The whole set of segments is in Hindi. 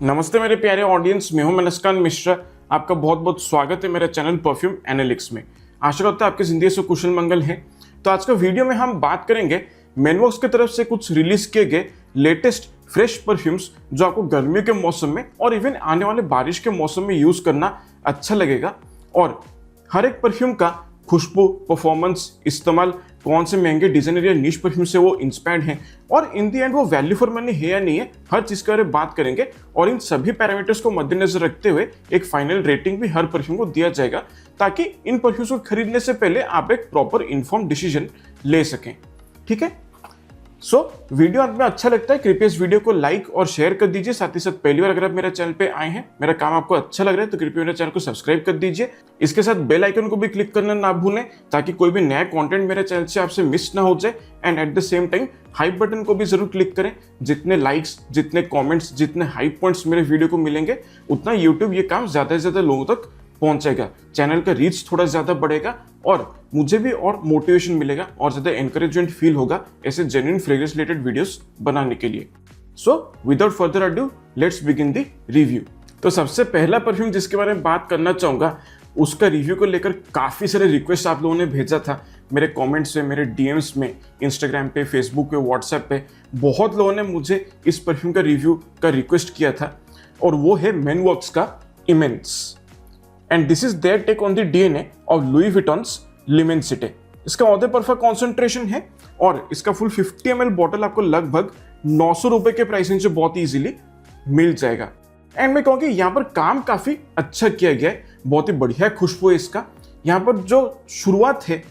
नमस्ते मेरे प्यारे ऑडियंस, मैं हूं मनस्कान मिश्रा। आपका बहुत बहुत स्वागत है मेरे चैनल परफ्यूम एनालिटिक्स में। आशा करता हूं आपकी जिंदगी से कुशल मंगल है। तो आज का वीडियो में हम बात करेंगे मैनवॉक्स की तरफ से कुछ रिलीज किए गए लेटेस्ट फ्रेश परफ्यूम्स जो आपको गर्मियों के मौसम में और इवन आने वाले बारिश के मौसम में यूज करना अच्छा लगेगा। और हर एक परफ्यूम का खुशबू, परफॉर्मेंस, इस्तेमाल, कौन से महंगे डिजाइनर या निश परफ्यूम से वो इंस्पायर्ड हैं और इन दी एंड वो वैल्यू फॉर मनी है या नहीं है, हर चीज के बारे में बात करेंगे। और इन सभी पैरामीटर्स को मद्देनजर रखते हुए एक फाइनल रेटिंग भी हर परफ्यूम को दिया जाएगा, ताकि इन परफ्यूम्स को खरीदने से पहले आप एक प्रॉपर इन्फॉर्म डिसीजन ले सकें। ठीक है, वीडियो अंत में अच्छा लगता है कृपया इस वीडियो को लाइक और शेयर कर दीजिए। साथ ही साथ पहली बार अगर आप मेरे चैनल पे आए हैं, मेरा काम आपको अच्छा लग रहा है, तो कृपया मेरे चैनल को सब्सक्राइब कर दीजिए। इसके साथ बेल आइकन को भी क्लिक करना ना भूलें, ताकि कोई भी नया कंटेंट मेरे चैनल से आपसे मिस ना हो जाए। And at the same time hype button को भी जरूर क्लिक करें। जितने लाइक्स, जितने कॉमेंट्स, जितने हाइप पॉइंट्स मेरे वीडियो को मिलेंगे, उतना यूट्यूब ये काम ज्यादा से ज्यादा लोगों तक पहुंचेगा, चैनल का रीच थोड़ा ज्यादा बढ़ेगा और मुझे भी और मोटिवेशन मिलेगा और ज्यादा एनकरेजमेंट फील होगा ऐसे जेन्युइन फ्रेग्रेंस रिलेटेड वीडियोस बनाने के लिए। So without further ado let's begin the review. तो सबसे पहला परफ्यूम जिसके बारे में बात करना चाहूंगा, उसका रिव्यू को लेकर काफी सारे रिक्वेस्ट आप लोगों ने भेजा था मेरे कमेंट्स में, मेरे डीएम्स में, इंस्टाग्राम पे, फेसबुक पे, व्हाट्सएप पे। बहुत लोगों ने मुझे इस परफ्यूम का रिव्यू का रिक्वेस्ट किया था और वो है मैनवॉक्स का Immense. And this is their take on the DNA of Louis विटॉन्स Vuitton's. इसका ऑधे परफा कॉन्सेंट्रेशन है और इसका फुल 50 ml बॉटल आपको लगभग 900 रुपए के प्राइसिंग से बहुत इजीली मिल जाएगा। एंड मैं कहूँगी यहाँ पर काम काफी अच्छा किया गया है, बहुत ही बढ़िया खुशबू है इसका। यहाँ पर जो शुरुआत है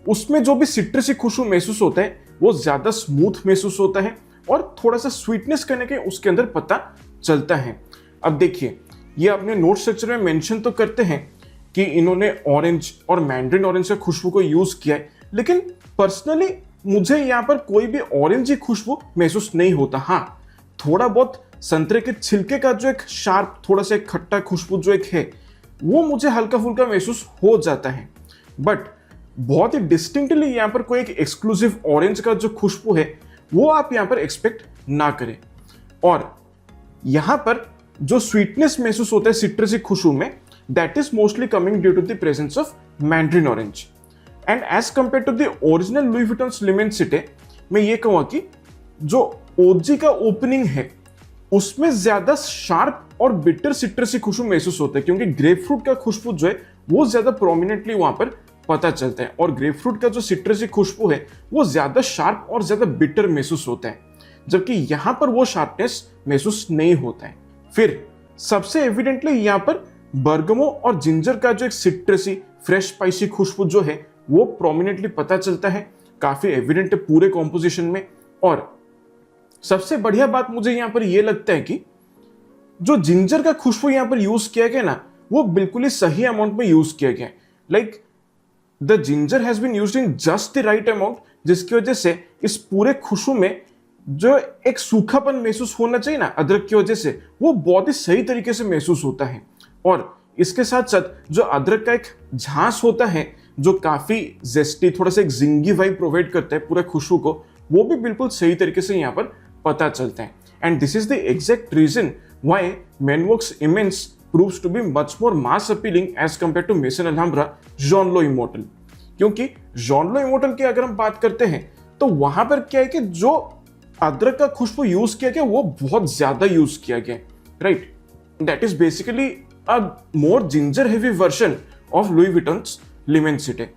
उसमें जो भी सिट्रसी खुशबू महसूस होता है वो ज्यादा स्मूथ महसूस होता है और थोड़ा सा स्वीटनेस करने के उसके अंदर पता चलता है। अब देखिए, ये अपने नोट स्ट्रक्चर में मेंशन तो करते हैं कि इन्होंने ऑरेंज और मैंड्रिन ऑरेंज का खुशबू को यूज किया है, लेकिन पर्सनली मुझे यहाँ पर कोई भी ऑरेंज की खुशबू महसूस नहीं होता। हाँ, थोड़ा बहुत संतरे के छिलके का जो एक शार्प, थोड़ा सा एक खट्टा खुशबू जो एक है, वो मुझे हल्का फुल्का महसूस हो जाता है। बट बहुत ही डिस्टिंक्टली यहाँ पर कोई एक एक्सक्लूसिव ऑरेंज का जो खुशबू है वो आप यहाँ पर एक्सपेक्ट ना करें। और यहाँ पर जो स्वीटनेस महसूस होता है सिट्रसी खुशबू में, that is mostly coming due to the presence of mandarin orange. And as compare to the original Louis Vuitton's, मैं ये कहूँगा कि जो ओजी का ओपनिंग है उसमें ज्यादा शार्प और बिटर सिट्रसी खुशबू महसूस होता है, क्योंकि ग्रेपफ्रूट का खुशबू जो है वो ज्यादा प्रोमिनेंटली वहां पर पता चलता है और ग्रेपफ्रूट का जो सिट्रसी खुशबू है वो ज्यादा शार्प और ज्यादा बिटर महसूस होता है, जबकि यहां पर वो शार्पनेस महसूस नहीं होता है। फिर सबसे एविडेंटली यहाँ पर बर्गमो और जिंजर का जो एक सिट्रसी फ्रेश स्पाइसी खुशबू जो है वो प्रोमिनेंटली पता चलता है, काफी एविडेंट है पूरे कॉम्पोजिशन में। और सबसे बढ़िया बात मुझे यहाँ पर यह लगता है कि जो जिंजर का खुशबू यहाँ पर यूज किया गया ना, वो बिल्कुल ही सही अमाउंट में यूज किया गया है। Like the ginger has been used in just the right amount, जिसकी वजह से इस पूरे खुशबू में जो एक सूखापन महसूस होना चाहिए ना अदरक की वजह से, वो बहुत ही सही तरीके से महसूस होता है। और इसके साथ साथ जो अदरक का एक झांस होता है जो काफी जेस्टी, थोड़ा सा एक जिंगी वाइब प्रोवाइड करता है पूरे खुशबू को, वो भी बिल्कुल सही तरीके से यहाँ पर पता चलता है। And this is the exact reason why Manwox Immense proves to be much more mass appealing as compare to Maison Alhambra Jean Lowe Immortal. क्योंकि जॉन लो इमोर्टल की अगर हम बात करते हैं तो वहां पर क्या है कि जो अदरक का खुशबू यूज किया गया वो बहुत ज्यादा यूज किया गया, right. That is basically a more ginger heavy version of Louis विटॉन्स Vuitton's.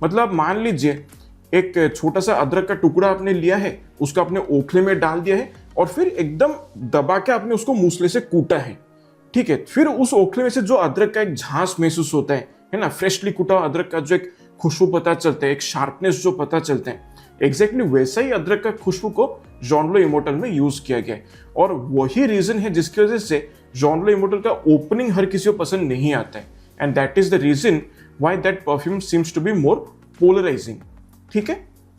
मतलब मान लीजिए एक छोटा सा अदरक का टुकड़ा आपने लिया है, उसको आपने ओखले में डाल दिया है और फिर एकदम दबा के आपने उसको मूसले से कूटा है, ठीक है। फिर उस ओखले में से जो अदरक का एक झांस महसूस होता है ना, फ्रेशली कूटा अदरक का जो एक खुशबू पता चलता है, एक शार्पनेस जो पता चलता है, एग्जैक्टली वैसा ही अदरक का खुशबू को जॉन लो इमोर्टल में यूज किया गया है। और वही रीजन है जिसकी वजह से जॉन लो इमोर्टल का ओपनिंग हर किसी को पसंद नहीं आता है। And that is the reason why that perfume seems to be more polarising, ठीक है।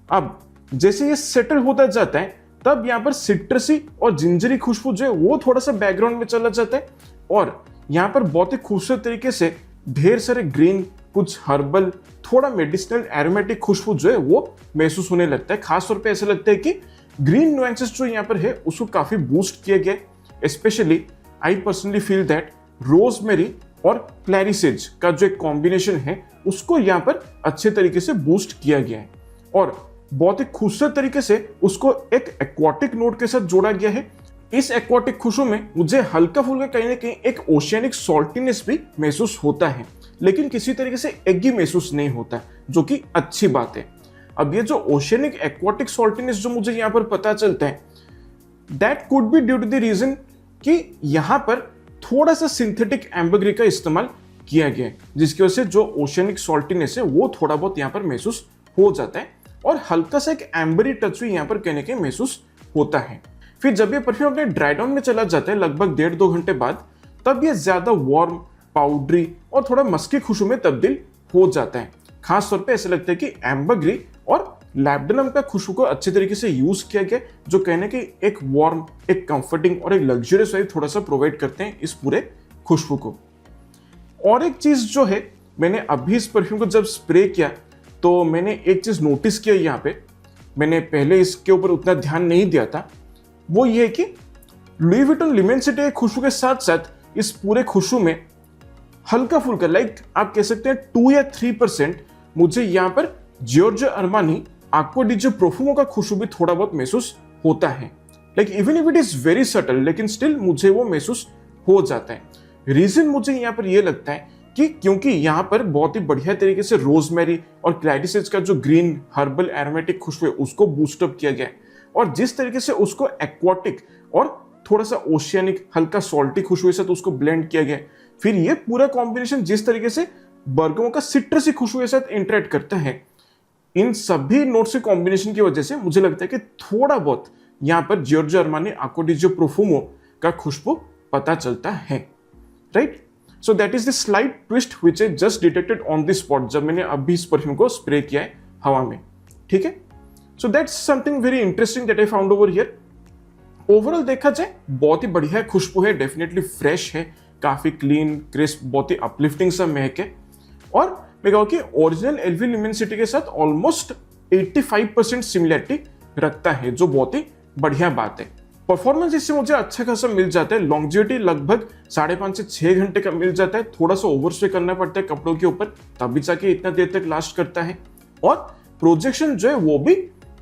अब जैसे ये सेटल होता जाता है तब यहाँ पर सिट्रसी और जिंजरी खुशबू जो है वो थोड़ा सा बैकग्राउंड में चला जाता है और यहाँ पर बहुत ही खूबसूरत तरीके से ढेर सारे ग्रीन, कुछ हर्बल, थोड़ा मेडिसिनल एरोमेटिक खुशबू जो है वो महसूस होने लगता है। खासतौर पे ऐसा लगता है कि ग्रीन नुएंसेस जो यहाँ पर है उसको काफी बूस्ट किया गया, specially I personally feel that rosemary और क्लैरिसेज का जो एक कॉम्बिनेशन है उसको यहाँ पर अच्छे तरीके से बूस्ट किया गया है और बहुत ही खूबसूरत तरीके से उसको एक एक्वाटिक नोट के साथ जोड़ा गया है। इस एक्वाटिक खुशबू में मुझे हल्का फुल्का कहीं ना कहीं एक ओशियनिक सॉल्टीनेस भी महसूस होता है, लेकिन किसी तरीके से एगी महसूस नहीं होता, जो कि अच्छी बात है। अब ये जो ओशियनिक एक्वाटिक सॉल्टीनेस जो मुझे यहाँ पर पता चलता है, that could be due to the reason कि यहाँ पर थोड़ा सा सिंथेटिक एम्बरग्री का इस्तेमाल किया गया है, जिसकी वजह से जो ओशियनिक सॉल्टीनेस है वो थोड़ा बहुत यहाँ पर महसूस हो जाता है और हल्का सा एक एम्बरी टच भी यहाँ पर कहने के महसूस होता है। फिर जब ये परफ्यूम अपने ड्राई डाउन में चला जाता है लगभग 1.5-2 घंटे बाद, तब ये ज्यादा वार्म, पाउडरी और थोड़ा मस्की खुशबू में तब्दील हो जाता है। खास तौर पे ऐसा लगता है कि एम्बरग्री और लैब्डेनम का खुशबू को अच्छे तरीके से यूज किया गया, जो कहने की एक वार्म, एक कंफर्टिंग और एक लग्जरियस वाइब थोड़ा सा प्रोवाइड करते हैं इस पूरे खुशबू को। और एक चीज जो है, मैंने अभी इस परफ्यूम को जब स्प्रे किया तो मैंने एक चीज नोटिस किया यहाँ पे, मैंने पहले इसके ऊपर उतना ध्यान नहीं दिया था, वो ये है कि लुई विटन लिमेंसिटी खुशबू के साथ साथ इस पूरे खुशबू में हल्का फुल्का आप कह सकते हैं 2 या 3% मुझे यहाँ पर जियोर्जियो अरमानी एक्वा डी जो प्रोफुमो का खुशबू भी थोड़ा बहुत महसूस होता है। Even if it is very subtle, लेकिन स्टिल मुझे वो महसूस हो जाता है। रीजन मुझे यहाँ पर ये लगता है कि क्योंकि यहाँ पर बहुत ही बढ़िया तरीके से रोजमेरी और क्लैरिसेज का जो ग्रीन हर्बल एरोमेटिक खुशबू है उसको बूस्टअप किया गया है, और जिस तरीके से उसको एक्वाटिक और थोड़ा सा ओशियनिक हल्का सॉल्टी खुशबू के साथ उसको ब्लेंड किया गया है, फिर ये पूरा कॉम्बिनेशन जिस तरीके से बर्गमो का सिट्रसी खुशबू के साथ इंटरेक्ट करता है, इन सभी नोट्स के कॉम्बिनेशन की वजह से मुझे लगता है कि थोड़ा बहुत यहाँ पर जियोर्जियो अरमानी एक्वा डी जो प्रोफुमो का खुशबू पता चलता है, right. So that is the slight twist which I just detected on the spot जब मैंने अभी इस परफ्यूम को स्प्रे किया है हवा में, ठीक है। So that's something very interesting that I found over here. Overall देखा जाए बहुत ही बढ़िया खुशबू है, डेफिनेटली फ्रेश है, काफी क्लीन क्रिस्प, बहुत ही अपलिफ्टिंग सा महक है, और मैं कहूँ कि ओरिजिनल एलवी लिमेंसिटी के साथ ऑलमोस्ट 85% सिमिलरिटी रखता है, जो बहुत ही बढ़िया बात है। परफॉर्मेंस इससे मुझे अच्छा खासा मिल जाता है, लॉन्जिविटी लगभग 5.5 से 6 घंटे का मिल जाता है, थोड़ा सा ओवर स्प्रे करना पड़ता है कपड़ों के ऊपर तभी जाके इतना देर तक लास्ट करता है, और प्रोजेक्शन जो है वो भी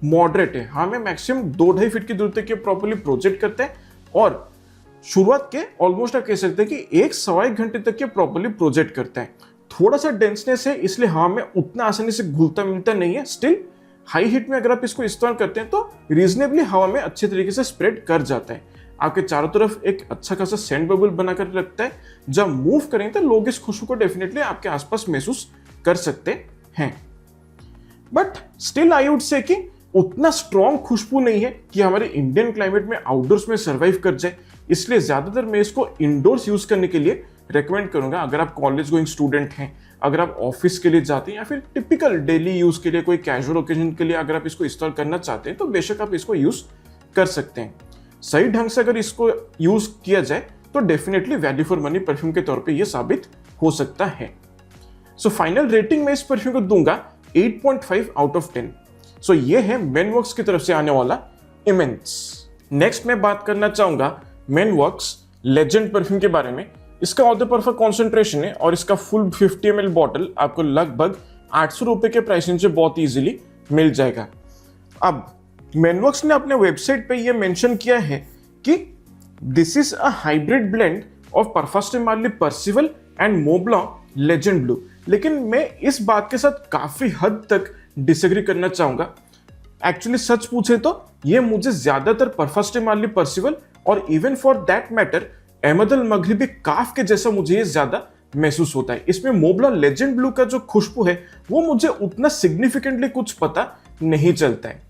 मॉडरेट है। हाँ, मैं मैक्सिमम 2-2.5 फीट की दूरी तक ये प्रॉपर्ली प्रोजेक्ट करता है, और शुरुआत के ऑलमोस्ट आप कह सकते हैं कि 1-1.25 घंटे तक ये प्रॉपर्ली प्रोजेक्ट करता है। थोड़ा सा डेंसनेस है, इसलिए हाँ में उतना आसानी से घुलता मिलता नहीं है, स्टिल हाई हीट में अगर आप इसको इस्तेमाल करते हैं तो रीजनेबली हवा में अच्छे तरीके से स्प्रेड कर जाता है, आपके चारों तरफ एक अच्छा खासा सेंट बबल बनाकर रखता है। जब मूव करें तो लोग इस खुशबू को डेफिनेटली आपके आसपास महसूस कर सकते हैं, but still I would say कि उतना स्ट्रॉन्ग खुशबू नहीं है कि हमारे इंडियन क्लाइमेट में आउटडोर्स में सर्वाइव कर जाए, इसलिए ज्यादातर मैं इसको इंडोर्स यूज करने के लिए रेकमेंड करूंगा। अगर आप कॉलेज गोइंग स्टूडेंट हैं, अगर आप ऑफिस के लिए जाते हैं, या फिर टिपिकल डेली यूज के लिए कोई कैजुअल ओकेजन के लिए अगर आप इसको इस्तेमाल करना चाहते हैं, तो बेशक आप इसको यूज कर सकते हैं। सही ढंग से अगर इसको यूज किया जाए तो definitely value for money perfume के तौर पे ये साबित हो सकता है। सो फाइनल रेटिंग मैं इस परफ्यूम को दूंगा 8.5 आउट ऑफ 10। सो ये है मैनवर्क्स की तरफ से आने वाला इमेंस। नेक्स्ट मैं बात करना चाहूंगा मैनवर्क्स लेजेंड परफ्यूम के बारे में। इसका ऑर्डर परफेक्ट कॉन्सेंट्रेशन है और इसका फुल 50 ml बॉटल आपको लगभग 800 रुपए के प्राइसिंग से बहुत इजीली मिल जाएगा। अब मैनवर्क्स ने अपने वेबसाइट पे ये मेंशन किया है कि this is a hybrid blend of Parfums Marly Percival and Montblanc Legend Blue, लेकिन मैं इस बात के साथ काफी हद तक डिसएग्री करना चाहूंगा। एक्चुअली सच पूछे तो ये मुझे ज्यादातर परफॉर्मेंस मार्ली पर्सिवल और even for that matter Ahmed Al Maghribi Kaaf के जैसा मुझे ये ज्यादा महसूस होता है। इसमें मोब्लान लेजेंड ब्लू का जो खुशबू है वो मुझे उतना सिग्निफिकेंटली कुछ पता नहीं चलता है।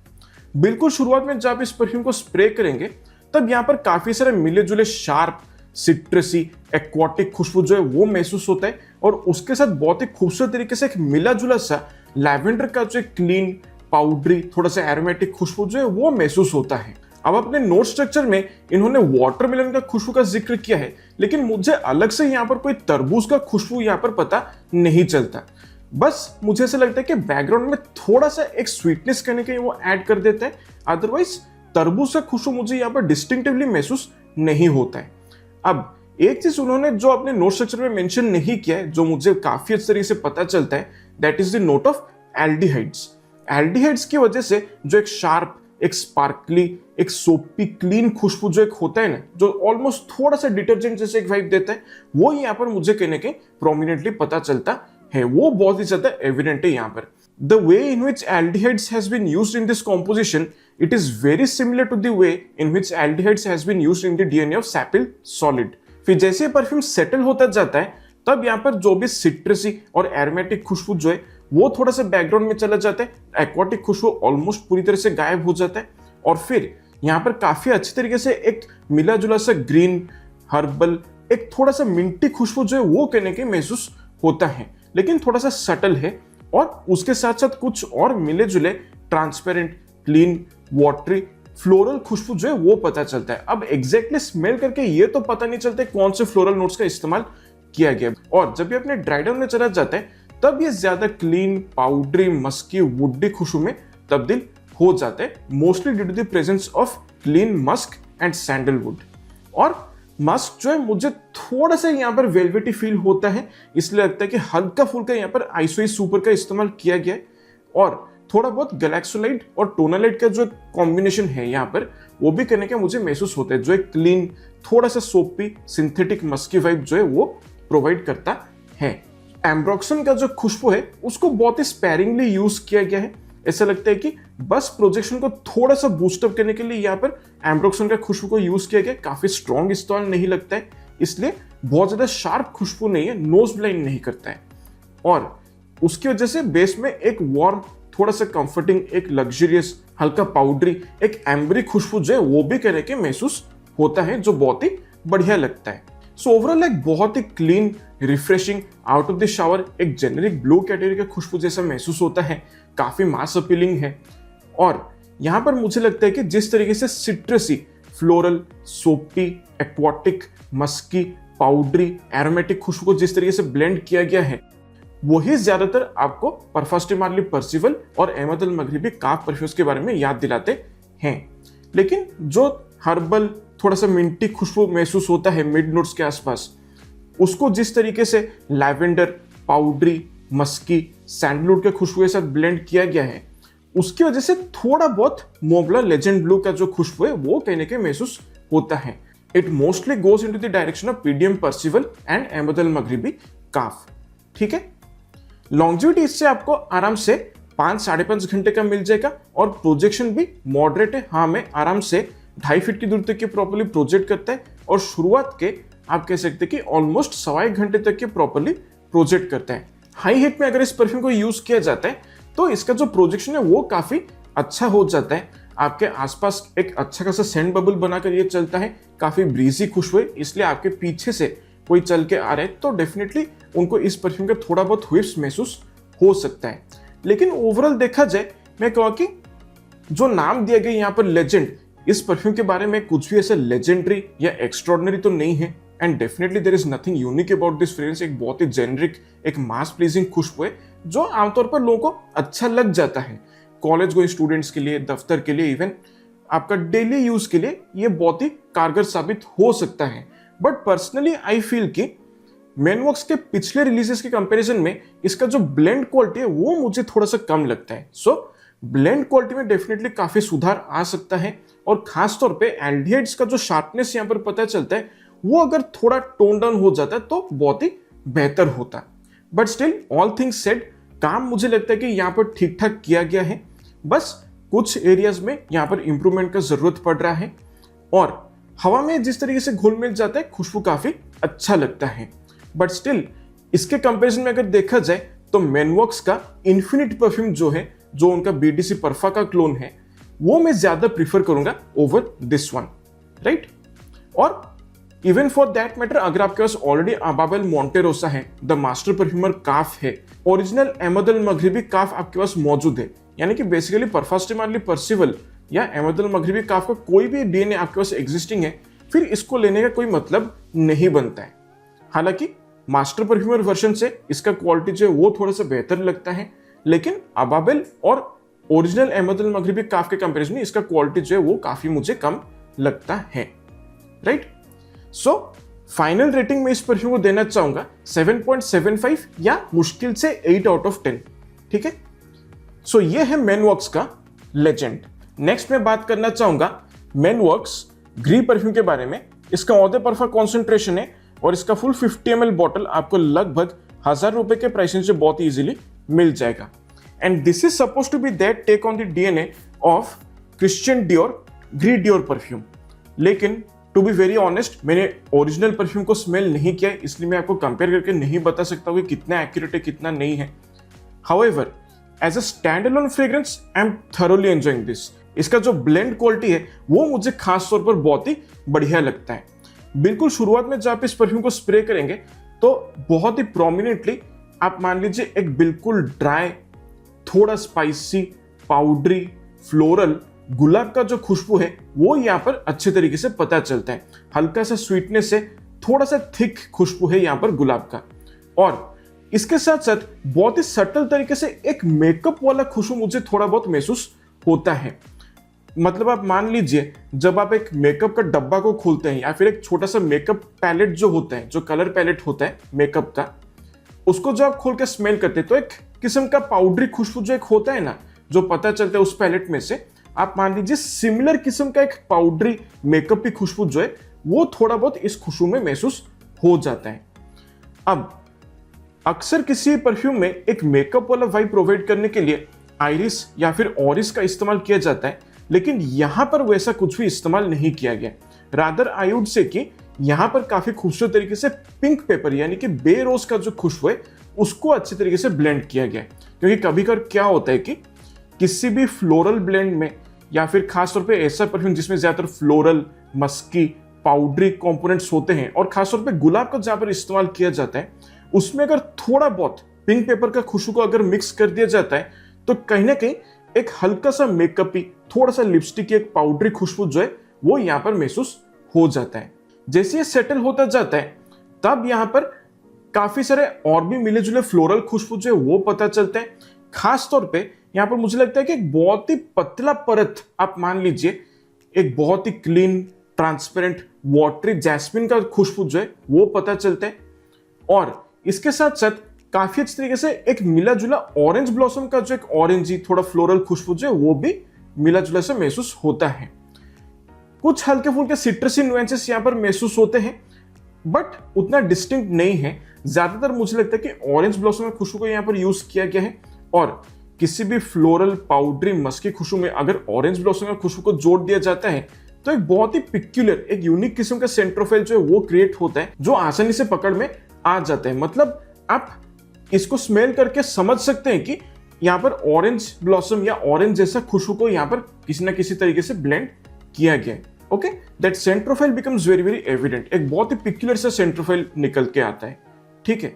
बिल्कुल शुरुआत में जब इस परफ्यूम को स्प्रे करेंगे तब यहाँ पर काफी सारे मिले जुले शार्प सिट्रसी एक्वाटिक खुशबू जो है वो महसूस होता है, और उसके साथ बहुत ही खूबसूरत तरीके से एक मिला जुला सा लैवेंडर का जो क्लीन पाउडरी थोड़ा सा एरोमेटिक खुशबू जो है वो महसूस होता है। अब अपने नोट स्ट्रक्चर में इन्होंने वाटरमेलन का खुशबू का जिक्र किया है, लेकिन मुझे अलग से यहाँ पर कोई तरबूज का खुशबू यहाँ पर पता नहीं चलता। बस मुझे ऐसा लगता है कि बैकग्राउंड में थोड़ा सा एक स्वीटनेस करने के वो ऐड कर देता है, अदरवाइज तरबूज का खुशबू मुझे यहाँ पर डिस्टिंक्टिवली महसूस नहीं होता है। अब एक चीज उन्होंने जो अपने नोट स्ट्रक्चर में मेंशन नहीं किया है, जो मुझे काफी अच्छे तरीके से पता चलता है, that is the note of aldehydes. Aldehydes की वजह से जो एक शार्प, एक स्पार्कली, एक सोपी क्लीन खुशबू जो एक होता है ना, जो ऑलमोस्ट थोड़ा सा डिटर्जेंट जैसे एक वाइब देता है, वो यहाँ पर मुझे कहने के प्रोमिनेंटली पता चलता है, वो बहुत ही ज्यादा एविडेंट है यहाँ पर। The way in which aldehydes has been used in this composition, it is very similar to the way in which aldehydes has been used in the DNA of sapil solid। फिर जैसे परफ्यूम सेटल होता जाता है, तब यहाँ पर जो भी सिट्रसी और एरोमेटिक खुशबू जो है वो थोड़ा सा बैकग्राउंड में चला जाता है, एक्वाटिक खुशबू ऑलमोस्ट पूरी तरह से गायब हो जाता है, और फिर यहाँ पर काफी अच्छी तरीके से एक मिला जुला सा ग्रीन, हर्बल, एक थोड़ा सा मिंटी खुशबू जो है वो कहने के महसूस होता है, लेकिन थोड़ा सा सटल है, और उसके साथ साथ कुछ और मिले जुले ट्रांसपेरेंट, क्लीन, वाटरी, फ्लोरल खुशबू जो है वो पता चलता है। अब एग्जैक्टली स्मेल करके ये तो पता नहीं चलता कौन से फ्लोरल नोट्स का इस्तेमाल किया गया, और जब ये अपने ड्राई डाउन में चला जाता है तब ये ज्यादा क्लीन, पाउडरी, मस्की, वुडी खुशबू में तब्दील हो जाते हैं, mostly due to the presence of clean musk and sandalwood. और मस्क जो है मुझे थोड़ा सा यहाँ पर वेलवेटी फील होता है, इसलिए लगता है कि हल्का फुल्का यहाँ पर आइसोई सुपर का इस्तेमाल किया गया है, और थोड़ा बहुत गैलेक्सोलाइड और टोनालाइड का जो कॉम्बिनेशन है यहाँ पर वो भी करने का मुझे महसूस होता है, जो एक क्लीन, थोड़ा सा सोपी, सिंथेटिक मस्की वाइब जो है वो प्रोवाइड करता है। एम्ब्रोक्सन का जो खुशबू है उसको बहुत ही स्पेरिंगली यूज किया गया है, ऐसा लगता है कि बस प्रोजेक्शन को थोड़ा सा बूस्टअप करने के लिए यहाँ पर एम्ब्रोक्सन का खुशबू को यूज किया गया, काफी स्ट्रॉन्ग इस्तेमाल नहीं लगता है, इसलिए बहुत ज्यादा शार्प खुशबू नहीं है, नोज ब्लाइंड नहीं करता है, और उसकी वजह से बेस में एक वार्म, थोड़ा सा कंफर्टिंग, एक लग्जरियस, हल्का पाउडरी, एक एम्बरी खुशबू जो है वो भी कहने के महसूस होता है, जो बहुत ही बढ़िया लगता है। सो ओवरऑल एक बहुत ही clean, refreshing, out of the shower, एक जेनरिक ब्लू कैटेगरी का खुशबू जैसा महसूस होता है, काफी मास अपीलिंग है, और यहाँ पर मुझे लगता है कि जिस तरीके से सिट्रसी, फ्लोरल, सोपी, एक्वाटिक, मस्की, पाउडरी, एरोमेटिक खुशबू को जिस तरीके से ब्लेंड किया गया है, वही ज्यादातर आपको परफास्टी मार्ली पर्सिवल और अहमद अल मगरिबी काफ परफ्यूम्स के बारे में याद दिलाते हैं। लेकिन जो हर्बल, थोड़ा सा मिंटी खुशबू महसूस होता है मिड नोट्स के आसपास, उसको जिस तरीके से लैवेंडर, पाउडरी, मस्की, सैंडलवुड के खुशबू के साथ ब्लेंड किया गया है, उसकी वजह से थोड़ा बहुत मोबला लेजेंड ब्लू का जो खुशबू है वो कहने के महसूस होता है। It mostly goes into the direction of PDM Percival and Ahmed Al Maghribi Kaaf. ठीक है, लॉन्जिविटी इससे आपको आराम से 5-5.5 घंटे का मिल जाएगा, और प्रोजेक्शन भी मॉडरेट है। हाँ, मैं आराम से 2.5 फीट की दूरी तक के प्रॉपर्ली प्रोजेक्ट करता है, और शुरुआत के आप कह सकते हैं कि ऑलमोस्ट 1.25 घंटे तक के प्रॉपर्ली प्रोजेक्ट करता है। हाई हीट में अगर इस परफ्यूम को यूज किया जाता है तो इसका जो प्रोजेक्शन है वो काफी अच्छा हो जाता है, आपके आसपास एक अच्छा खासा सेंट बबल बनाकर ये चलता है, काफी ब्रीजी खुशबू है, इसलिए आपके पीछे से कोई चल के आ रहे हैं तो डेफिनेटली उनको इस परफ्यूम का थोड़ा बहुत व्हिफ्स महसूस हो सकता है। लेकिन ओवरऑल देखा जाए, मैं कहूँ कि जो नाम दिया गया यहाँ पर लेजेंड, इस परफ्यूम के बारे में कुछ भी ऐसा लेजेंडरी या एक्स्ट्रॉर्डनरी तो नहीं है, and definitely there is nothing unique about this fragrance. एक बहुत ही जेनरिक, एक मास प्लीजिंग खुशबू है जो आमतौर पर लोगों को अच्छा लग जाता है। कॉलेज गोइंग स्टूडेंट्स के लिए, दफ्तर के लिए, इवन आपका डेली यूज के लिए ये बहुत ही कारगर साबित हो सकता है। बट पर्सनली आई फील कि मैनवॉक्स के पिछले रिलीजेस के कंपैरिजन में इसका जो ब्लेंड क्वालिटी है वो मुझे थोड़ा सा कम लगता है। सो ब्लेंड क्वालिटी में डेफिनेटली काफी सुधार आ सकता है, और खास तौर पे एल्डिहाइड्स का जो शार्पनेस यहाँ पर पता चलता है वो अगर थोड़ा टोन डाउन हो जाता है तो बहुत ही बेहतर होता। But still all things said, काम मुझे लगता है कि यहाँ पर ठीक ठाक किया गया है, बस कुछ एरियाज में यहाँ पर इंप्रूवमेंट का जरूरत पड़ रहा है, और हवा में जिस तरीके से घुल मिल जाता है खुशबू काफी अच्छा लगता है। बट स्टिल इसके कंपैरिजन में अगर देखा जाए तो मैनवॉक्स का इन्फिनिट परफ्यूम जो है, जो उनका बीडीसी परफा का क्लोन है, वो मैं ज्यादा प्रीफर करूंगा ओवर दिस वन, राइट। और इवन फॉर दैट मैटर, अगर आपके पास ऑलरेडी अबाबेल मोंटेरोसा है, द मास्टर परफ्यूमर काफ है, ओरिजिनल अहमद अल मगरिबी काफ आपके पास मौजूद है, यानी कि बेसिकली परफास्टी मार्ली पर्सिवल या अहमद अल मगरिबी काफ का कोई भी डीएनए आपके पास एग्जिस्टिंग है, फिर इसको लेने का कोई मतलब नहीं बनता है। हालांकि मास्टर परफ्यूमर वर्जन से इसका क्वालिटी जो है वो थोड़ा सा बेहतर लगता है, लेकिन अबाबेल और original Ahmad Al Maghribi Kaaf के कंपैरिजन में इसका क्वालिटी जो है वो काफी मुझे कम लगता है, राइट। सो फाइनल रेटिंग में इस परफ्यूम को देना चाहूंगा 7.75 या मुश्किल से 8 आउट ऑफ 10। ठीक है, सो ये है मैनवर्क्स का लेजेंड। नेक्स्ट मैं बात करना चाहूंगा मैनवर्क्स ग्री परफ्यूम के बारे में। इसका ऑर्डर परफा कॉन्सेंट्रेशन है और इसका फुल 50 ml बॉटल आपको लगभग 1000 रुपए के प्राइसिंग से बहुत इजीली मिल जाएगा। And this is suppose to be that take on the DNA of Christian Dior Gris Dior perfume. लेकिन टू बी वेरी ऑनेस्ट, मैंने ओरिजिनल परफ्यूम को स्मेल नहीं किया है, इसलिए मैं आपको कंपेयर करके नहीं बता सकता हूँ कि कितना एक्यूरेट है कितना नहीं है। However as a stand alone fragrance I am thoroughly enjoying this. इसका जो ब्लेंड क्वालिटी है वो मुझे खास तौर पर बहुत ही बढ़िया लगता है। बिल्कुल शुरुआत में जब आप इस परफ्यूम को स्प्रे करेंगे तो बहुत ही प्रोमिनेंटली आप मान लीजिए एक बिल्कुल ड्राई, थोड़ा स्पाइसी, पाउडरी, फ्लोरल, गुलाब का जो खुशबू है वो यहाँ पर अच्छे तरीके से पता चलता है। हल्का सा स्वीटनेस है, थोड़ा सा थिक खुशबू है यहाँ पर गुलाब का, और इसके साथ साथ बहुत ही सटल तरीके से एक मेकअप वाला खुशबू मुझे थोड़ा बहुत महसूस होता है। मतलब आप मान लीजिए जब आप एक मेकअप का डब्बा को खोलते हैं या फिर एक छोटा सा मेकअप पैलेट जो होता है, जो कलर पैलेट होता है मेकअप का, उसको जब आप खोल के स्मेल करते हैं तो एक किस्म का पाउडरी खुशबू जो एक होता है ना, जो पता चलता है उस पैलेट में से, आप मान लीजिए सिमिलर किस्म का एक पाउडरी मेकअप की खुशबू जो है वो थोड़ा बहुत इस खुशबू में महसूस हो जाता है। अब अक्सर किसी परफ्यूम में एक मेकअप वाला वाइब प्रोवाइड करने के लिए आइरिस या फिर ऑरिस का इस्तेमाल किया जाता है, लेकिन यहां पर वैसा कुछ भी इस्तेमाल नहीं किया गया। रादर आई वुड से कि यहां पर काफी खूबसूरत तरीके से पिंक पेपर यानी कि बे रोज का जो खुशबू है उसको अच्छे तरीके से ब्लेंड किया गया। क्योंकि कभी कभी क्या होता है कि किसी भी फ्लोरल ब्लेंड में या फिर खासतौर पे ऐसा परफ्यूम जिसमें ज्यादातर फ्लोरल, मस्की, पाउडरी कंपोनेंट्स होते हैं और खासतौर पे गुलाब का जहां पर इस्तेमाल किया जाता है, उसमें अगर थोड़ा बहुत पिंक पेपर का खुशबू को अगर मिक्स कर दिया जाता है तो कहीं ना कहीं एक हल्का सा मेकअपी, थोड़ा सा लिपस्टिक की एक पाउडरी खुशबू जो है वो यहाँ पर महसूस हो जाता है। जैसे ये सेटल होता जाता है तब यहाँ पर काफी सारे और भी मिले जुले फ्लोरल खुशबू जो है वो पता चलते हैं। खास तौर पे यहाँ पर मुझे लगता है कि एक बहुत ही पतला परत, आप मान लीजिए एक बहुत ही क्लीन, ट्रांसपेरेंट, वाटरी जैस्मिन का खुशबू जो है वो पता चलता है, और इसके साथ साथ काफी अच्छे तरीके से एक मिला जुला ऑरेंज ब्लॉसम का जो एक ऑरेंजी थोड़ा फ्लोरल खुशबू जो है वो भी मिला जुला से महसूस होता है। कुछ हल्के फुल्के सिट्रसी नुएंसेस यहाँ पर महसूस होते हैं बट उतना डिस्टिंक्ट नहीं है। ज्यादातर मुझे लगता है कि ऑरेंज ब्लॉसम की खुशबू को यहाँ पर यूज किया गया है, और किसी भी फ्लोरल, पाउडरी, मस्की खुशबू में अगर ऑरेंज ब्लॉसम की खुशबू को जोड़ दिया जाता है तो एक बहुत ही पिक्यूलर, एक यूनिक किस्म का सेंट्रोफाइल जो है वो क्रिएट होता है जो आसानी से पकड़ में आ जाता है। मतलब आप इसको स्मेल करके समझ सकते हैं कि यहाँ पर ऑरेंज ब्लॉसम या ऑरेंज जैसा खुशबू को यहाँ पर किसी ना किसी तरीके से ब्लेंड किया गया है। Okay, that scent profile becomes very very evident. एक बहुत ही पिक्यूलर सा सेंट्रोफाइल निकल के आता है। ठीक है,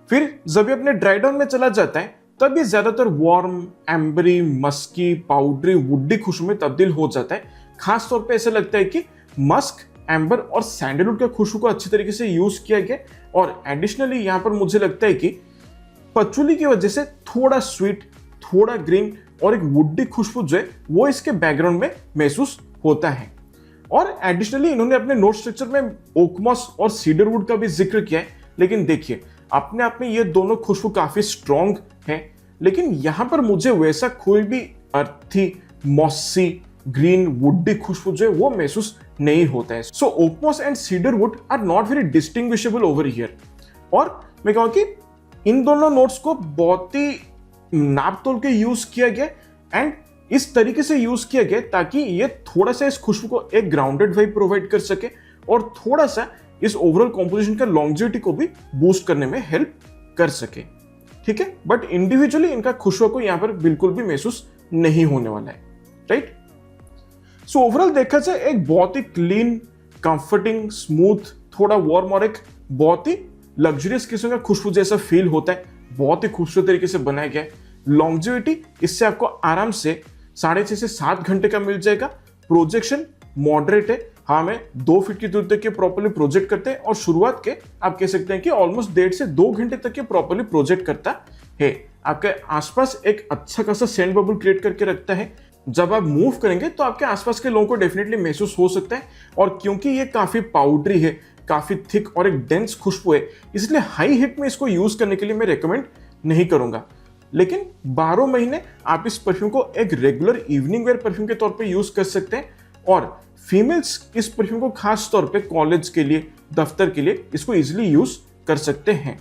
फिर जब ये अपने ड्राई डाउन में चला जाता है तब ये ज्यादातर warm, ambery, Maski, powdery, woody खुशबू में तब्दील हो जाता है। खास तौर पे ऐसा लगता है कि मस्क, एम्बर और सैंडलवुड के खुशबू को अच्छी तरीके से यूज किया गया, और एडिशनली यहाँ पर मुझे लगता है कि पचुली की वजह से थोड़ा स्वीट, थोड़ा ग्रीन और एक वुडी खुशबू जो है वो इसके बैकग्राउंड में महसूस होता है। और एडिशनली इन्होंने अपने नोट स्ट्रक्चर में ओकमॉस और सीडरवुड का भी जिक्र किया है, लेकिन देखिए अपने आप में ये दोनों खुशबू काफी स्ट्रॉन्ग है, लेकिन यहाँ पर मुझे वैसा कोई भी अर्थी, मॉसी, ग्रीन, वुडी खुशबू जो है वो महसूस नहीं होता है। So oakmoss and cedarwood are not very distinguishable over here. और मैं कहूँ कि इन दोनों नोट्स को बहुत ही नाप तोल के यूज किया गया एंड इस तरीके से यूज किया गया ताकि ये थोड़ा सा इस खुशबू को एक ग्राउंडेड वाइब प्रोवाइड कर सके और थोड़ा सा इस ओवरऑल कॉम्पोजिशन का लॉन्जेविटी को भी बूस्ट करने में हेल्प कर सके। ठीक है, बट इंडिविजुअली इनका खुशबू को यहाँ पर बिल्कुल भी महसूस नहीं होने वाला है। राइट, सो ओवरऑल देखा जाए एक बहुत ही क्लीन, कंफर्टिंग, स्मूथ, थोड़ा वार्म और एक बहुत ही लग्जरियस किस्म का खुशबू जैसा फील होता है। बहुत ही खूबसूरत तरीके से बनाया गया है। लॉन्जेविटी इससे आपको आराम से 6.5 से 7 घंटे का मिल जाएगा। प्रोजेक्शन मॉडरेट है, हाँ मैं 2 फीट की दूरी तक के प्रॉपर्ली प्रोजेक्ट करते हैं, और शुरुआत के आप कह सकते हैं कि ऑलमोस्ट 1.5 से 2 घंटे तक के प्रॉपर्ली प्रोजेक्ट करता है। आपके आसपास एक अच्छा खासा सेंट बबल क्रिएट करके रखता है। जब आप मूव करेंगे तो आपके आसपास के लोगों को डेफिनेटली महसूस हो सकता है, और क्योंकि ये काफी पाउडरी है, काफी थिक और एक डेंस खुशबू है, इसलिए हाई हीट में इसको यूज करने के लिए मैं रेकमेंड नहीं करूंगा। लेकिन 12 महीने आप इस परफ्यूम को एक रेगुलर इवनिंग वेयर परफ्यूम के तौर पे यूज कर सकते हैं, और फीमेल्स इस परफ्यूम को खास तौर पे कॉलेज के लिए, दफ्तर के लिए इसको इजीली यूज कर सकते हैं।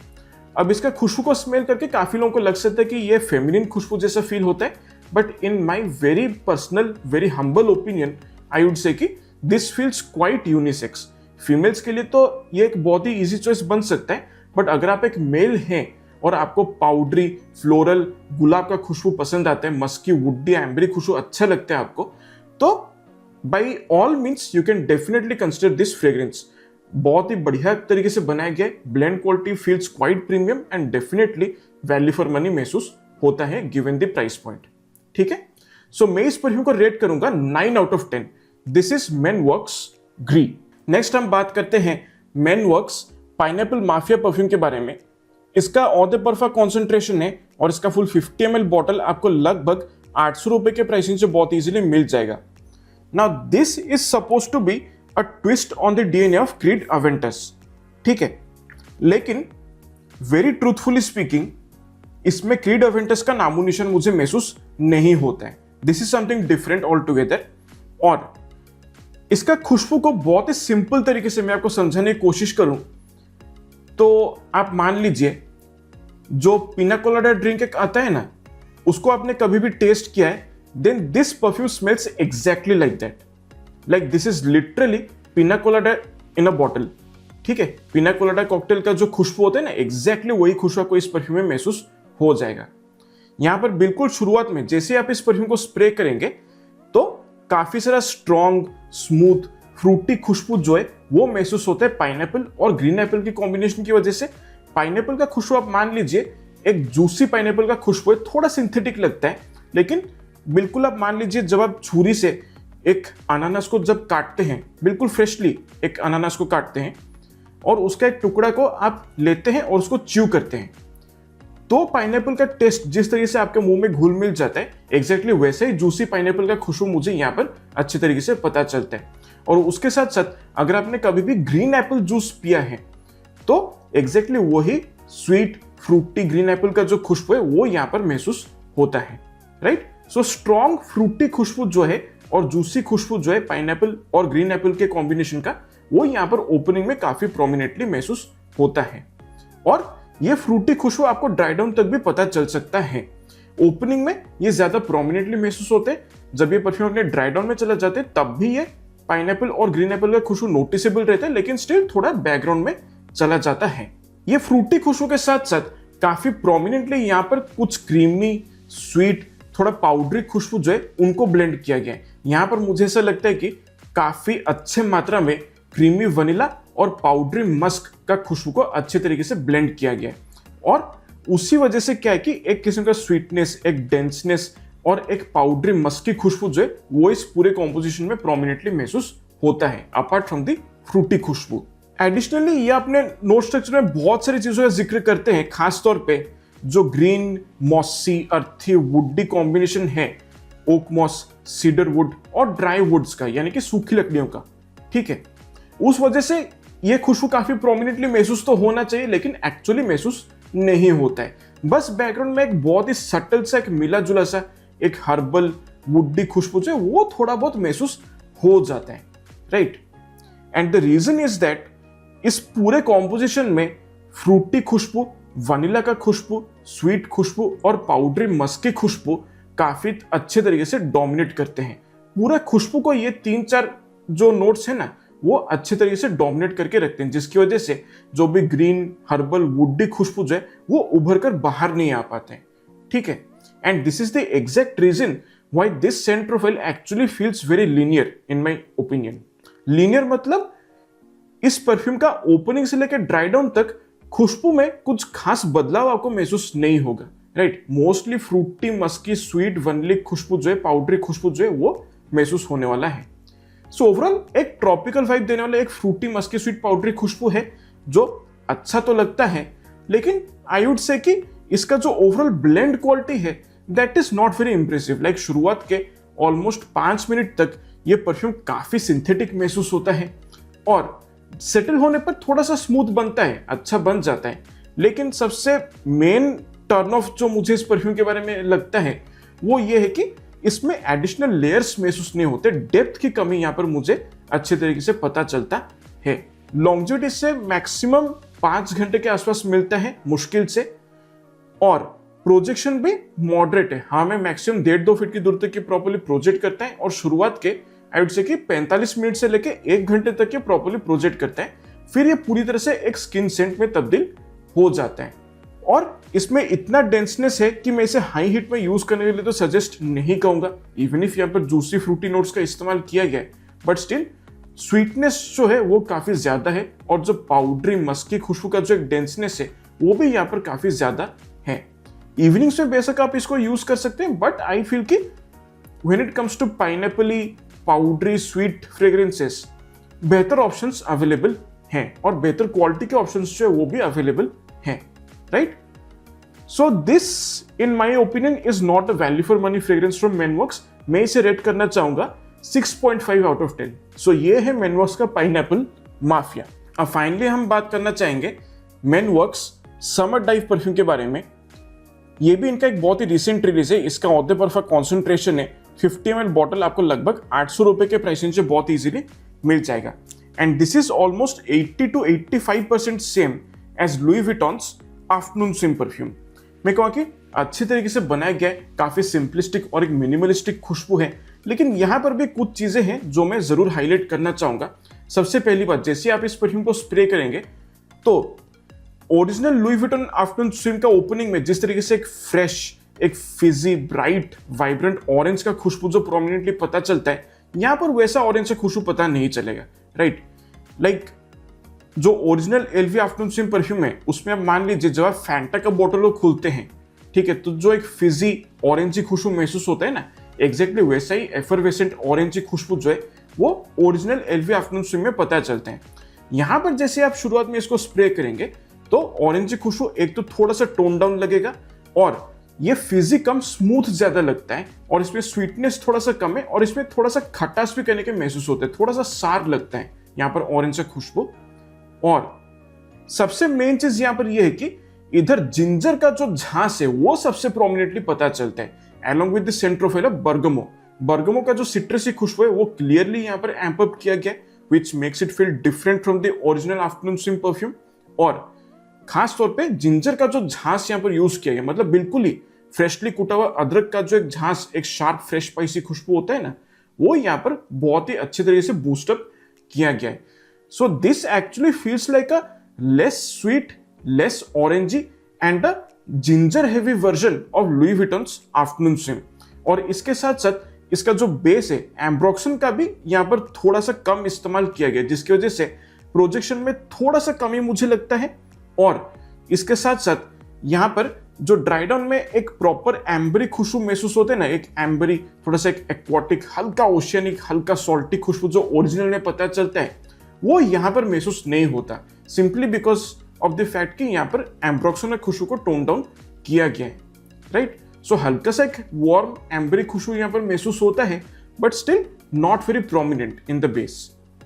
अब इसका खुशबू को स्मेल करके काफी लोगों को लग सकता है कि ये फेमिनिन खुशबू जैसा फील होता है, but in my very personal, very humble opinion I would say कि this feels quite unisex. Females के लिए तो ये एक बहुत ही इजी चॉइस बन सकता है, बट अगर आप एक मेल हैं और आपको पाउडरी, फ्लोरल, गुलाब का खुशबू पसंद आता है, मस्की, वुडी, एम्बरी खुशबू अच्छा लगता है आपको, तो by all means you can definitely consider this fragrance. बहुत ही बढ़िया तरीके से बनाया गया, blend quality feels quite premium and definitely value for money महसूस होता है गिवन द प्राइस पॉइंट। ठीक है, सो मैं इस परफ्यूम को रेट करूंगा 9 out of 10। This is Manworks ग्री। नेक्स्ट हम बात करते हैं मैनवर्क्स पाइनएप्पल माफिया परफ्यूम के बारे में। इसका ऑ द परफा कॉन्सेंट्रेशन है और इसका फुल 50 ml बॉटल आपको लगभग 800 रुपए के प्राइसिंग से बहुत इजीली मिल जाएगा। Now this is suppose to be a twist on the DNA of Creed Aventus. ठीक है, लेकिन वेरी ट्रूथफुली स्पीकिंग इसमें क्रीड अवेंटस का नामो निशान मुझे महसूस नहीं होता है। This is something different altogether. और इसका खुशबू को बहुत ही सिंपल तरीके से मैं आपको समझाने की कोशिश करूं तो आप मान लीजिए जो पिना कोलाडा ड्रिंक एक आता है ना, उसको आपने कभी भी टेस्ट किया है, then this perfume smells exactly like that. Like this is literally pina colada in a bottle. ठीक है, पिना कोलाडा कॉकटेल का जो खुशबू होता है ना, एग्जैक्टली वही खुशबू आपको इस परफ्यूम में महसूस हो जाएगा। यहां पर बिल्कुल शुरुआत में जैसे आप इस परफ्यूम को स्प्रे करेंगे तो काफी सारा स्ट्रॉन्ग, स्मूथ, फ्रूटी खुशबू जो है वो महसूस होता है पाइनएप्पल और ग्रीन एप्पल की कॉम्बिनेशन की वजह से। पाइनएप्पल का खुशबू आप मान लीजिए एक जूसी पाइनएप्पल का खुशबू है, थोड़ा सिंथेटिक लगता है, लेकिन बिल्कुल आप मान लीजिए जब आप छुरी से एक अनानास को जब काटते हैं, बिल्कुल फ्रेशली एक अनानास को काटते हैं और उसका एक टुकड़ा को आप लेते हैं और उसको च्यू करते हैं, तो पाइनएप्पल का टेस्ट जिस तरीके से आपके मुंह में घुल मिल जाता है, एग्जैक्टली वैसे ही जूसी पाइनएप्पल का खुशबू मुझे यहाँ पर अच्छे तरीके से पता चलता है। और उसके साथ साथ अगर आपने कभी भी ग्रीन एप्पल जूस पिया है तो एग्जैक्टली वही स्वीट, फ्रूटी ग्रीन एप्पल का जो खुशबू है वो यहाँ पर महसूस होता है, राइट। सो स्ट्रॉन्ग फ्रूटी खुशबू जो है और जूसी खुशबू जो है पाइनएप्पल और ग्रीन एप्पल के कॉम्बिनेशन का, वो यहाँ पर ओपनिंग में काफी प्रोमिनेंटली महसूस होता है। और ये फ्रूटी खुशबू आपको ड्राई डाउन तक भी पता चल सकता है। ओपनिंग में ये ज्यादा प्रोमिनेंटली महसूस होते हैं, जब ये परफ्यूम अपने ड्राई डाउन में चला जाते हैं तब भी ये पाइनएप्पल और ग्रीन एप्पल का खुशबू नोटिसेबल रहता है, लेकिन स्टिल थोड़ा बैकग्राउंड में चला जाता है। ये फ्रूटी खुशबू के साथ साथ काफी प्रोमिनेंटली यहाँ पर कुछ क्रीमी, स्वीट, थोड़ा पाउडरी खुशबू जो है उनको ब्लेंड किया गया है। यहाँ पर मुझे ऐसा लगता है कि काफी अच्छे मात्रा में क्रीमी वनीला और पाउडरी मस्क का खुशबू को अच्छे तरीके से ब्लेंड किया गया है, और उसी वजह से क्या है कि एक किस्म का स्वीटनेस, एक डेंसनेस और एक पाउडरी मस्क की खुशबू जो है वो इस पूरे कॉम्पोजिशन में प्रोमिनेंटली महसूस होता है, अपार्ट फ्रॉम दी फ्रूटी खुशबू। एडिशनली ये अपने नोट स्ट्रक्चर में बहुत सारी चीजों का जिक्र करते हैं, खासतौर पे जो ग्रीन, मॉसी, अर्थी, वुडी कॉम्बिनेशन है, ओक मॉस, सीडर वुड और ड्राई वुड्स का, यानी कि सूखी लकड़ियों का। ठीक है, उस वजह से ये खुशबू काफी प्रोमिनेंटली महसूस तो होना चाहिए, लेकिन एक्चुअली महसूस नहीं होता है। बस बैकग्राउंड में एक बहुत ही सटल सा, एक मिला जुला सा, एक हर्बल वुडी खुशबू जो है वो थोड़ा बहुत महसूस हो जाता है, right. And the reason is that इस पूरे कॉम्पोजिशन में फ्रूटी खुशबू, वनीला का खुशबू, स्वीट खुशबू और पाउडरी मस्क की खुशबू काफी अच्छे तरीके से डोमिनेट करते हैं। पूरा खुशबू को ये 3-4 जो नोट्स है ना वो अच्छे तरीके से डोमिनेट करके रखते हैं, जिसकी वजह से जो भी ग्रीन, हर्बल, वुडी खुशबू जो है वो उभर कर बाहर नहीं आ पाते हैं। ठीक है, and this is the exact reason why this scent profile actually feels very linear in my opinion. Linear मतलब इस परफ्यूम का ओपनिंग से लेकर ड्राई डाउन तक खुशबू में कुछ खास बदलाव आपको महसूस नहीं होगा, right. Mostly fruity, musky, sweet, only खुशबू जो है, पाउडरी खुशबू जो है वो महसूस होने वाला है। सो ओवरऑल एक ट्रॉपिकल वाइब देने वाला एक फ्रूटी, मस्की, स्वीट, पाउडरी खुशबू है जो अच्छा तो लगता है, लेकिन आई वुड से कि इसका जो ओवरऑल ब्लेंड क्वालिटी है that is not very impressive. Like शुरुआत के ऑलमोस्ट 5 मिनट तक ये परफ्यूम काफी सिंथेटिक महसूस होता है, और सेटल होने पर थोड़ा सा स्मूथ बनता है, अच्छा बन जाता है। लेकिन सबसे मेन टर्न ऑफ जो मुझे इस परफ्यूम के बारे में लगता है वो ये है कि इसमें एडिशनल लेयर्स महसूस नहीं होते, डेप्थ की कमी यहाँ पर मुझे अच्छे तरीके से पता चलता है। लॉन्जेविटी से मैक्सिमम 5 घंटे के आसपास मिलता है मुश्किल से, और प्रोजेक्शन भी मॉडरेट है। हाँ, मैं मैक्सिमम 1.5-2 फीट की दूर तक की प्रॉपर्ली प्रोजेक्ट करता है, और शुरुआत के आई वुड से कि 45 मिनट से लेके 1 घंटे तक के प्रॉपर्ली प्रोजेक्ट करता है। फिर ये पूरी तरह से एक स्किन सेंट में तब्दील हो जाता है, और इसमें इतना डेंसनेस है कि मैं इसे हाई हीट में यूज करने के लिए तो सजेस्ट नहीं कहूंगा, इवन इफ यहाँ पर जूसी फ्रूटी नोट्स का इस्तेमाल किया गया है, बट स्टिल स्वीटनेस जो है वो काफी ज्यादा है, और जो पाउडरी मस्की खुशबू का जो एक डेंसनेस है वो भी यहाँ पर काफी ज्यादा है। इवनिंग्स में बेशक आप इसको यूज कर सकते हैं, बट आई फील कि when it comes to pineappley powdery sweet fragrances बेहतर ऑप्शंस अवेलेबल हैं, और बेहतर क्वालिटी के ऑप्शंस जो है वो भी अवेलेबल हैं, right? So this in my opinion is not a value for money fragrance from Manworks. मैं इसे रेट करना चाहूंगा 6.5 आउट ऑफ 10। सो ये है मैनवर्क्स का पाइनएप्पल माफिया। अब फाइनली हम बात करना चाहेंगे मैनवर्क्स समर डाइव परफ्यूम के बारे में। ये भी इनका एक बहुत ही रिसेंट रिलीज है। इसका औहदे पर कॉन्सेंट्रेशन है 50 ml बॉटल आपको लगभग 800 रुपए के प्राइसिंग से बहुत इजीली मिल जाएगा, and this is almost 80 to 85% same as Louis Vuitton's afternoon swim perfume. मैं कहूँ कि अच्छी तरीके से बनाया गया है, काफी सिंपलिस्टिक और एक मिनिमलिस्टिक खुशबू है, लेकिन यहाँ पर भी कुछ चीजें हैं जो मैं जरूर हाईलाइट करना चाहूंगा। सबसे पहली बात, जैसे आप इस परफ्यूम को स्प्रे करेंगे तो original Louis Vuitton afternoon swim का ओपनिंग में जिस तरीके से एक फ्रेश, एक फिजी, ब्राइट, वाइब्रेंट ऑरेंज का खुशबू जो प्रोमिनेंटली पता चलता है, यहाँ पर वैसा ऑरेंज का खुशबू पता नहीं चलेगा, राइट? लाइक जो original LV afternoon swim perfume है उसमें आप मान लीजिए जब आप फैंटा का बोतल खोलते हैं, ठीक है, तो जो एक फिजी ऑरेंजी खुशबू महसूस होता है ना, एग्जैक्टली वैसा ही एफरवेसेंट ऑरेंजी खुशबू जो है वो ओरिजिनल एलवी आफ्टरनून स्विम में पता चलते हैं। यहाँ पर जैसे आप शुरुआत में इसको स्प्रे करेंगे तो ऑरेंजी खुशबू एक तो थोड़ा सा टोन डाउन लगेगा, और ये फिजी कम स्मूथ ज्यादा लगता है, और इसमें स्वीटनेस थोड़ा सा कम है, और इसमें थोड़ा सा खटास भी करने के महसूस होते हैं, थोड़ा सा सार लगता है यहाँ पर ऑरेंज का खुशबू। और सबसे मेन चीज यहाँ पर यह है कि इधर जिंजर का जो झांस है वो सबसे प्रोमिनेंटली पता चलता है, along with the सेंट्रोफिल बर्गमो। बर्गमो का जो सिट्रसी खुशबू है वो क्लियरली यहाँ पर एम्प अप किया गया, which makes it feel different from the original afternoon swim perfume। और खास तौर पे जिंजर का जो झांस यहाँ पर यूज किया गया, मतलब बिल्कुल ही फ्रेशली कुटा हुआ अदरक का जो एक झांस, एक शार्प फ्रेश स्पाइसी खुशबू होता है ना, वो यहाँ पर बहुत ही अच्छे तरीके से बूस्टअप किया गया है। So this actually feels like a less sweet, less orangey and a ginger heavy version of Louis Vuitton's afternoon swim. और इसके साथ साथ इसका जो बेस है एम्ब्रोक्सन का भी यहाँ पर थोड़ा सा कम इस्तेमाल किया गया, जिसकी वजह से प्रोजेक्शन में थोड़ा सा कमी मुझे लगता है। और इसके साथ साथ यहाँ पर जो ड्राई डाउन में एक प्रॉपर एम्बरी खुशबू महसूस होते हैं ना, एक एम्बरी, थोड़ा सा एक एक्वाटिक, हल्का ओशियनिक, हल्का सॉल्टी खुशबू जो ओरिजिनल में पता चलता है, वो यहाँ पर महसूस नहीं होता, simply because of the fact कि यहाँ पर एम्ब्रोक्सन खुशबू को टोन डाउन किया गया है, राइट? सो हल्का सा एक वार्म एम्बरी खुशबू यहाँ पर महसूस होता है, but still not very prominent in the base.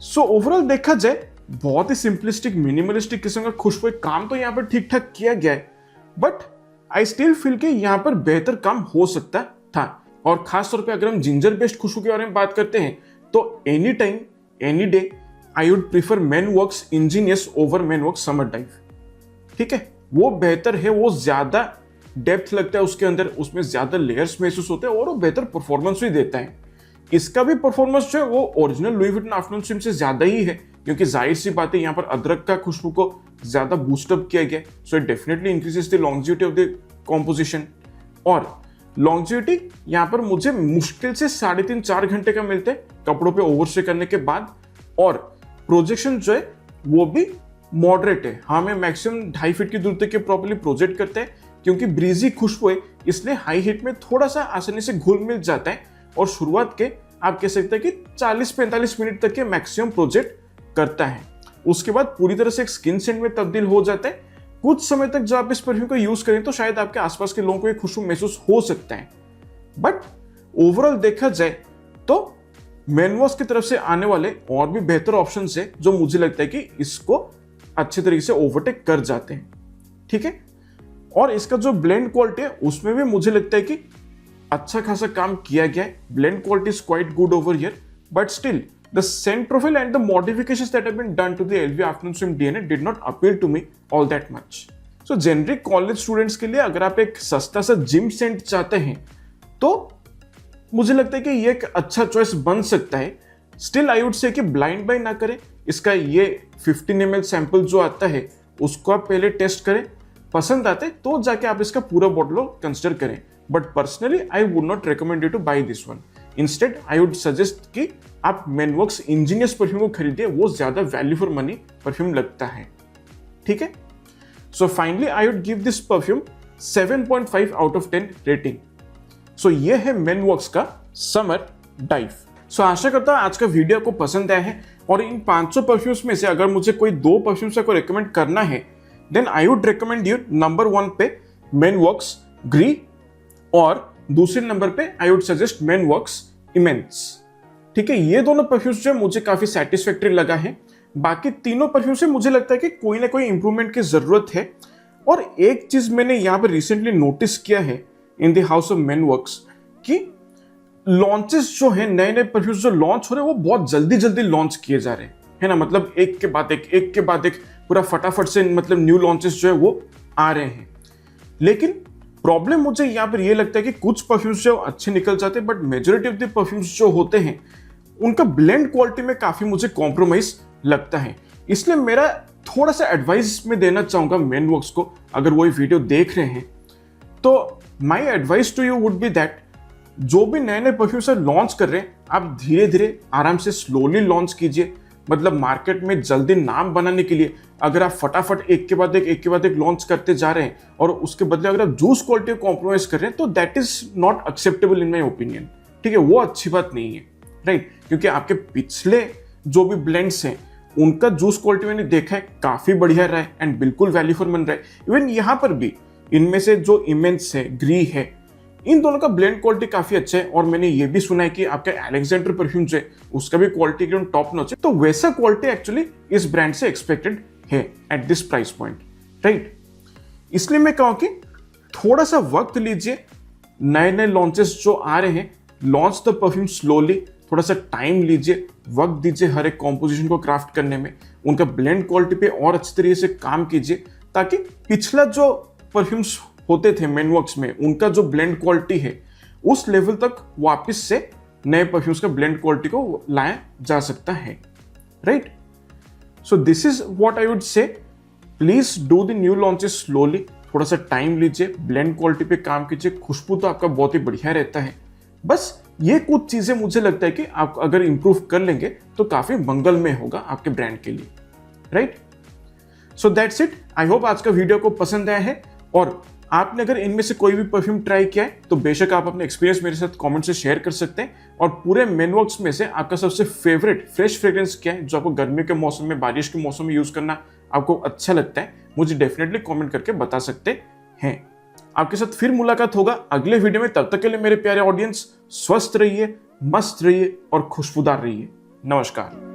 So overall देखा जाए बहुत ही सिंपलिस्टिक, मिनिमलिस्टिक किस्म का खुशबू, काम तो यहाँ पर ठीक ठाक किया गया है, बट आई स्टिल फील कि यहाँ पर बेहतर काम हो सकता था। और खास तौर पे अगर हम जिंजर बेस्ड खुशबू के बारे में बात करते हैं तो any time, any day I would prefer Manworks ingenious over Manworks summer dive. ठीक है, वो बेहतर है, वो ज्यादा डेप्थ लगता है उसके अंदर, उसमें ज्यादा लेयर्स महसूस होते हैं, और वो बेहतर परफॉर्मेंस भी देता है। इसका भी परफॉर्मेंस जो है वो original Louis Vuitton afternoon swim से ज्यादा ही है, क्योंकि जाहिर सी बात है यहाँ पर अदरक का खुशबू को ज्यादा बूस्टअप किया गया, so it definitely increases the longevity of the composition. और लॉन्जिविटी यहाँ पर मुझे मुश्किल से 3.5-4 घंटे का मिलते हैं कपड़ों पे ओवरस्टे करने के बाद, और प्रोजेक्शन जो है वो भी मॉडरेट है। हाँ, मैं मैक्सिमम 2.5 फीट की दूर तक के प्रॉपर्ली प्रोजेक्ट करते हैं, क्योंकि ब्रीजी खुशबू है इसलिए हाई हीट में थोड़ा सा आसानी से घुल मिल जाता है, और शुरुआत के आप कह सकते हैं कि 40-45 मिनट तक के मैक्सिमम प्रोजेक्ट करता है। उसके बाद पूरी तरह से एक स्किन सेंट में तब्दील हो जाता है। कुछ समय तक जब आप इस परफ्यूम को यूज करें तो शायद आपके आसपास के लोगों को ये खुशबू महसूस हो सकता है, बट ओवरऑल देखा जाए तो मेनवॉक्स की तरफ से आने वाले और भी बेहतर ऑप्शन है जो मुझे लगता है कि इसको अच्छे तरीके से ओवरटेक कर जाते हैं, ठीक है। और इसका जो ब्लेंड क्वालिटी है उसमें भी मुझे लगता है कि अच्छा खासा काम किया गया है। Blend quality is quite good over here, but still the scent profile and the modifications that have been done to the LV Afternoon Swim DNA did not appeal to me all that much. So generic college students के लिए अगर आप एक सस्ता सा जिम सेंट चाहते हैं तो मुझे लगता है कि ये एक अच्छा चॉइस बन सकता है। स्टिल आई वुड से कि ब्लाइंड बाय ना करें। इसका ये 15 ml सैंपल जो आता है उसको आप पहले टेस्ट करें, पसंद आते तो जाके आप इसका पूरा बॉटल कंसिडर करें। But personally I would not recommend you to buy this one. Instead I would suggest कि आप मेनवॉक्स इंजीनियस परफ्यूम को खरीदिए, वो ज्यादा वैल्यू फॉर मनी परफ्यूम लगता है, ठीक है। So finally I would give this perfume 7.5 out of 10 rating. So ये है मेनवॉक्स का समर डाइव। सो आशा करता हूं आज का वीडियो आपको पसंद आया है और इन 500 परफ्यूम्स में से अगर मुझे कोई 2 परफ्यूम्स को रिकमेंड करना है then I would recommend you number 1 पे मेनवॉक्स ग्री और दूसरे नंबर पे I would suggest Menwox Immense, ठीक है। ये दोनों परफ्यूम्स जो मुझे काफी सेटिस्फैक्टरी लगा है। बाकी तीनों परफ्यूम से मुझे लगता है कि कोई ना कोई इंप्रूवमेंट की जरूरत है। और एक चीज मैंने यहाँ पर रिसेंटली नोटिस किया है इन द हाउस ऑफ मेनवॉक्स कि लॉन्चेस जो है, नए नए परफ्यूम्स जो लॉन्च हो रहे हैं वो बहुत जल्दी जल्दी लॉन्च किए जा रहे हैं, है ना। मतलब एक के बाद एक पूरा फटाफट से मतलब न्यू लॉन्चेस जो है वो आ रहे हैं। लेकिन प्रॉब्लम मुझे यहाँ पर ये लगता है कि कुछ परफ्यूम्स जो अच्छे निकल जाते हैं but majority of the perfumes जो होते हैं उनका ब्लेंड क्वालिटी में काफी मुझे कॉम्प्रोमाइज लगता है। इसलिए मेरा थोड़ा सा एडवाइस मैं देना चाहूंगा मेनवॉक्स को, अगर वो वीडियो देख रहे हैं तो my advice to you would be that जो भी नए नए परफ्यूम्स लॉन्च कर रहे हैं आप धीरे धीरे आराम से स्लोली लॉन्च कीजिए। मतलब मार्केट में जल्दी नाम बनाने के लिए अगर आप फटाफट एक के बाद एक लॉन्च करते जा रहे हैं और उसके बदले अगर आप जूस क्वालिटी को कॉम्प्रोमाइज कर रहे हैं तो that is not acceptable in my opinion, ठीक है। वो अच्छी बात नहीं है, राइट। क्योंकि आपके पिछले जो भी ब्लेंड्स हैं उनका जूस क्वालिटी मैंने देखा है काफी बढ़िया रहा है एंड बिल्कुल वैल्यू फॉर मनी रहा है। इवन यहाँ पर भी इनमें से जो इमेंस है, ग्री है, इन दोनों का ब्लेंड क्वालिटी काफी अच्छा है। और मैंने ये भी सुना है कि आपका अलेक्जेंडर परफ्यूम जो है उसका भी क्वालिटी एकदम टॉप नॉच है। तो वैसा क्वालिटी एक्चुअली इस ब्रांड से एक्सपेक्टेड है at this price point, right. इसलिए मैं कहूँ कि थोड़ा सा वक्त लीजिए। नए नए लॉन्चेस जो आ रहे हैं, लॉन्च द परफ्यूम स्लोली, थोड़ा सा टाइम लीजिए, वक्त दीजिए हर एक कॉम्पोजिशन को क्राफ्ट करने में। उनका ब्लेंड क्वालिटी पे और अच्छी तरीके से काम कीजिए ताकि पिछला जो परफ्यूम्स होते थे मेनवॉक्स में उनका जो ब्लेंड क्वालिटी है उस लेवल तक वापस से नए परफ्यूम्स का ब्लेंड क्वालिटी को लाया जा सकता है, right. So this is what I would से, please do the new launches slowly, थोड़ा सा टाइम लीजिए, ब्लेंड क्वालिटी पे काम कीजिए। खुशबू तो आपका बहुत ही बढ़िया रहता है। बस ये कुछ चीजें मुझे लगता है कि आप अगर इंप्रूव कर लेंगे तो काफी मंगलमय होगा आपके ब्रांड के लिए, right. So that's it. I hope आज का वीडियो को पसंद आया है और आपने अगर इनमें से कोई भी परफ्यूम ट्राई किया है तो बेशक आप अपने एक्सपीरियंस मेरे साथ कमेंट से शेयर कर सकते हैं। और पूरे मेनवॉक्स में से आपका सबसे फेवरेट फ्रेश फ्रेग्रेंस क्या है जो आपको गर्मी के मौसम में, बारिश के मौसम में यूज करना आपको अच्छा लगता है, मुझे डेफिनेटली कमेंट करके बता सकते हैं। आपके साथ फिर मुलाकात होगा अगले वीडियो में। तब तक के लिए मेरे प्यारे ऑडियंस स्वस्थ रहिए, मस्त रहिए और खुशबूदार रहिए। नमस्कार।